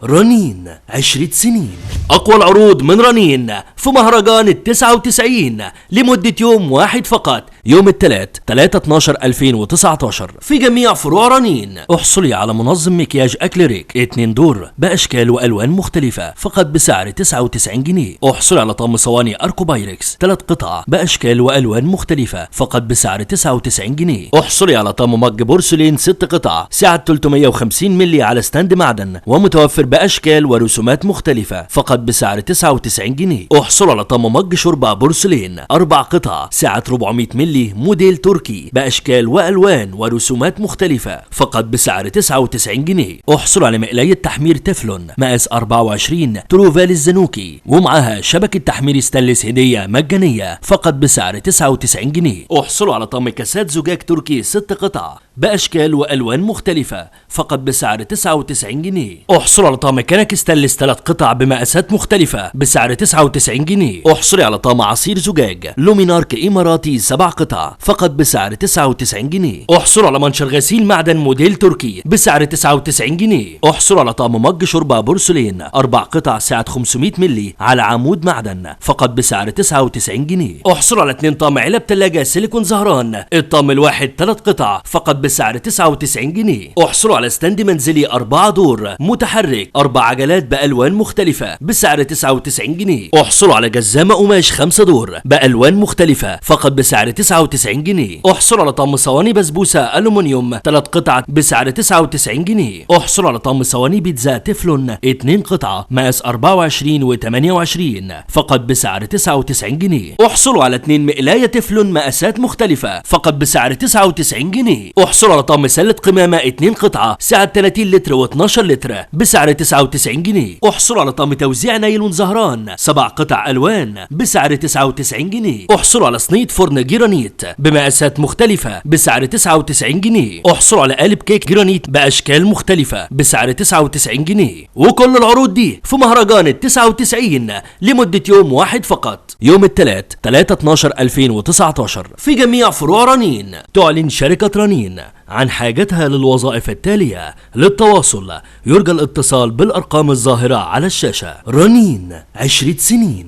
رنين 10 سنين. أقوى العروض من رنين في مهرجان ال99 لمدة يوم واحد فقط، يوم الثلاث 3/12/2019 في جميع فروع رنين. احصلي على منظم مكياج أكليريك 2 دور بأشكال وألوان مختلفة فقط بسعر 99 جنيه. احصلي على طقم صواني أركو بايركس 3 قطع بأشكال وألوان مختلفة فقط بسعر 99 جنيه. احصلي على طقم مج بورسلين 6 قطع سعة 350 مللي على ستاند معدن ومتوفر بأشكال ورسومات مختلفة فقط بسعر 99 جنيه. احصلوا على طقم مج شوربة بورسلين 4 قطع سعة 400 مللي موديل تركي بأشكال وألوان ورسومات مختلفة فقط بسعر 99 جنيه. احصلوا على مقلاية تحمير تeflon مقاس 24 تروفال الزنوكي ومعها شبكة تحمير ستانلس هدية مجانية فقط بسعر 99 جنيه. احصلوا على طقم كاسات زجاج تركي 6 قطع بأشكال وألوان مختلفة فقط بسعر 99 جنيه. احصلوا على طقم كنك ستانلس 3 قطع بمقاسات مختلفة بسعر 99 جنيه. احصلي على طقم عصير زجاج لومينارك إماراتي 7 قطع فقط بسعر 99 جنيه. احصلوا على منشر غسيل معدن موديل تركي بسعر 99 جنيه. احصلوا على طقم مج شوربة بورسلين 4 قطع سعة 500 مللي على عمود معدن فقط بسعر 99 جنيه. احصلوا على 2 طقم علب ثلاجة سيليكون زهران، الطقم الواحد 3 قطع فقط بسعر 99 جنيه. احصلوا على ستاند منزلي 4 دور متحرك 4 عجلات بألوان مختلفة بسعر 99 جنيه. احصلوا على جزامة قماش 5 دور بألوان مختلفة فقط بسعر 99 جنيه. احصلوا على طقم صواني بسبوسة ألومنيوم 3 قطع بسعر 99 جنيه. احصلوا على طقم صواني بيتزا تeflon 2 قطعة مقاس 24 و28 فقط بسعر 99 جنيه. احصلوا على 2 مقلاية تeflon مقاسات مختلفة فقط بسعر 99 جنيه. احصلوا على طقم سلة قمامة 2 قطعة سعة 30 لتر و12 لتر بسعر 99 جنيه. احصلوا على طقم توزيع نايلون زهران 7 قطع ألوان بسعر 99 جنيه. احصلوا على صينية فرن جرانيت بمقاسات مختلفة بسعر 99 جنيه. احصلوا على قالب كيك جرانيت بأشكال مختلفة بسعر 99 جنيه. وكل العروض دي في مهرجان ال99 لمدة يوم واحد فقط، يوم الثلاث 3/12/2019 في جميع فروع رنين. تعلن شركة رنين عن حاجتها للوظائف التالية. للتواصل يرجى الاتصال بالأرقام الظاهرة على الشاشة. رنين 10 سنين.